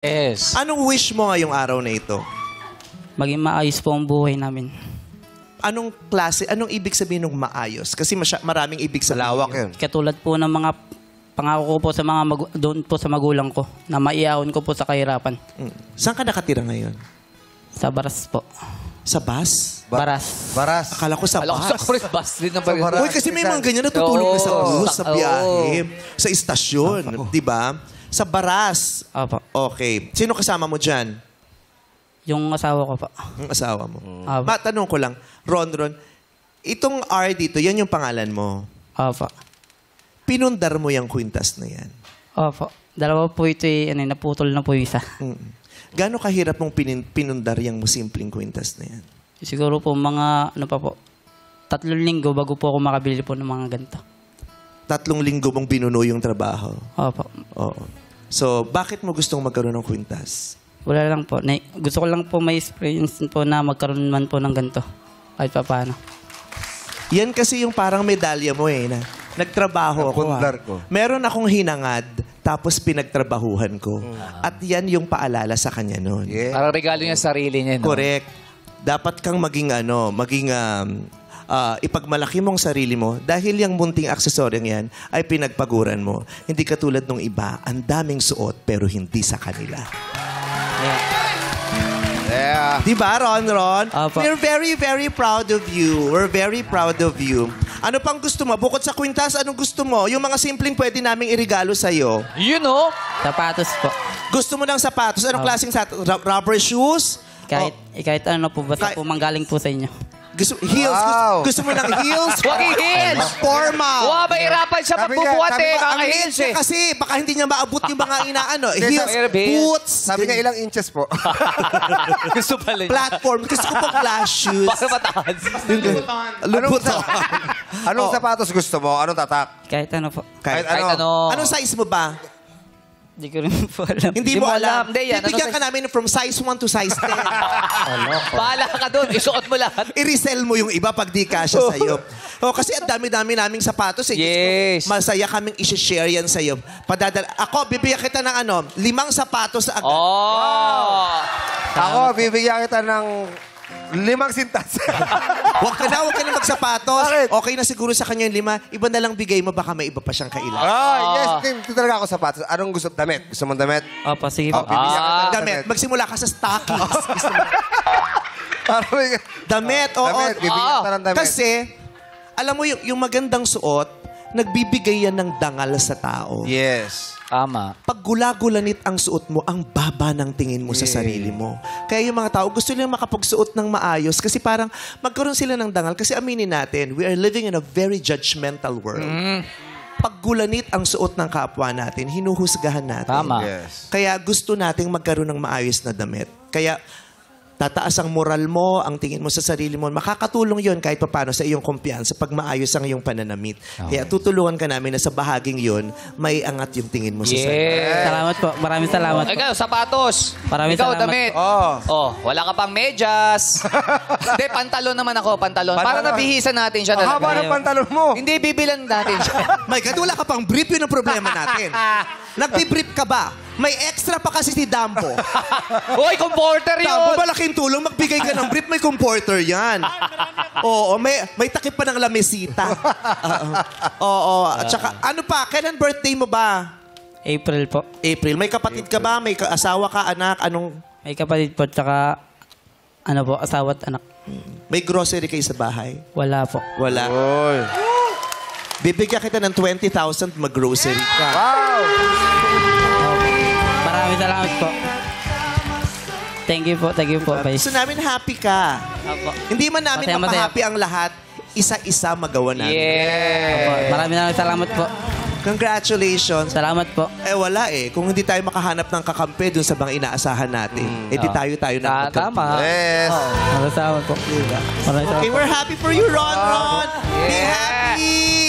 Yes. Anong wish mo ngayong araw na ito? Maging maayos po ang buhay namin. Anong klase, anong ibig sabihin ng maayos? Kasi maraming ibig sabihin. Lawak yun. Katulad po ng mga pangako ko po sa mga doon po sa magulang ko na maiahon ko po sa kahirapan. Saan ka nakatira ngayon? Sa Baras po. Sa bus? Baras. Baras. Akala ko sa Alam ko bus. sa bus din ang pag- Uy, kasi may mga ganyan natutulog ka sa bus, sa Oo. biyahe, sa istasyon, di ba? Sa Baras. Opo. Okay. Sino kasama mo dyan? Yung asawa ko po. Ang asawa mo. Opo. Matanong ko lang, Ron, itong R dito, yan yung pangalan mo. Opo. Pinundar mo yung kwintas na yan. Opo. Dalawa po ito naputol na po yung isa. Gaano kahirap mong pinundar yung simpleng kwintas na yan? Siguro po mga 3 linggo bago po ako makabili po ng mga ganito. 3 linggo mong binuno yung trabaho. Opo. Oo. So, bakit mo gustong magkaroon ng kwintas? Wala lang po. Gusto ko lang po may experience po na magkaroon man po ng ganito. Kahit pa paano. Yan kasi yung parang medalya mo na nagtrabaho ako. Napundar ko. Meron akong hinangad, tapos pinagtrabahuhan ko. At yan yung paalala sa kanya noon. Yeah. Parang regalo niya sa sarili niya. No? Correct. Dapat kang maging ipagmalaki mong sarili mo dahil yung munting aksesoryong yan ay pinagpaguran mo. Hindi katulad ng iba, ang daming suot pero hindi sa kanila. Yeah. Di ba, Ron? Apo. We're very, very proud of you. We're very proud of you. Ano pang gusto mo? Bukod sa kwintas, anong gusto mo? Yung mga simpleng pwede naming irigalo sa'yo. You know? Sapatos po. Gusto mo ng sapatos? Anong klaseng sapatos? Rubber shoes? Kahit ano po, basta po manggaling po sa inyo. Heels? Wow. Gusto mo ng heels? Wag i-heels! Formal. Wow, mahirapan siya Sabi niya, pagbubuhat sabi eh. mo, Mga Ang heels eh. kasi, baka hindi niya maabot yung mga inaano. Hindi, Heels, sabi- boots, Sabi niya ilang inches po. Gusto pala niya. platform. Gusto ko pong glass shoes. Para mataas. Lubutan. Anong sapatos gusto mo? Anong tatak? Kahit ano po. Kahit Kahit ano. Anong size mo ba? Hindi ko rin po alam. Hindi mo alam. Hindi, yan. Bibigyan Ano ka namin from size 1 to size 10. Bahala ka doon. Isuot mo lahat. I-resell mo yung iba pag di kasya sa'yo. Kasi ang dami-dami naming sapatos. Diyos ko, Yes. masaya kaming i-share yan sa'yo. Ako, bibigyan kita ng 5 sapatos agad. Oh! Ako, bibigyan kita ng 5 sintas. Huwag ka na magsapatos. Bakit? Okay na siguro sa kanya yung 5. Iba na lang bigay mo, baka may iba pa siyang kailangan. Yes, ito talaga ako sapatos. Anong gusto? Damit. Gusto mong damit? Opo, sige po. Bibigyan kita ng Damit. Magsimula ka sa stockings. Gusto mo- Damit, oo. Damit. Bibigyan kita ng damit. Kasi, alam mo, yung magandang suot, nagbibigay yan ng dangal sa tao. Yes. Tama. Pag gula-gulanit ang suot mo, ang baba ng tingin mo sa sarili mo. Kaya yung mga tao, gusto nilang makapagsuot ng maayos kasi parang magkaroon sila ng dangal. Kasi aminin natin, we are living in a very judgmental world. Pag gulanit ang suot ng kapwa natin, hinuhusgahan natin. Tama. Yes. Kaya gusto nating magkaroon ng maayos na damit. Kaya tataas ang moral mo, ang tingin mo sa sarili mo. Makakatulong yon kahit paano sa iyong kumpiyansa pag maayos ang iyong pananamit. Kaya tutulungan ka namin na sa bahaging yon, may angat yung tingin mo sa sarili. Yeah. Salamat po. Maraming salamat po. Ikaw, sapatos. Maraming Ikaw, salamat. damit. Wala ka pang medyas. Hindi, pantalon naman ako, pantalon. Para nabihisan natin siya Ang haba talaga. ng pantalon mo. Hindi, bibilan natin siya. My God, wala ka pang brief, yun ang problema natin. Nagbi-brief ka ba? May extra pa kasi si Dambo. Uy, comporter Dambo, yun! malaking tulong. Magbigay ka ng brief, may comporter yan. Oo, may takip pa ng lamesita. Oo. At saka, ano pa? Kailan birthday mo ba? April po. April. May kapatid ka ba? May asawa ka, anak? Anong... May kapatid po, tsaka asawa at anak. May grocery kayo sa bahay? Wala po. Wala. Oy. Bibigyan kita ng 20,000 mag-grocery ka. Wow! Maraming salamat po. Thank you po, Vice. Gusto namin happy ka. Opo. Hindi man namin Masaya, masaya. mapahappy ang lahat. Isa-isa magawa namin. Opo. Yeah. Maraming salamat po. Congratulations. Salamat po. Wala Kung hindi tayo makahanap ng kakampi dun sa mga inaasahan natin, di tayo na. Tama. Yes. Maraming salamat po. Maraming salamat Okay, po. we're happy for you, Ron. Be Yeah. happy!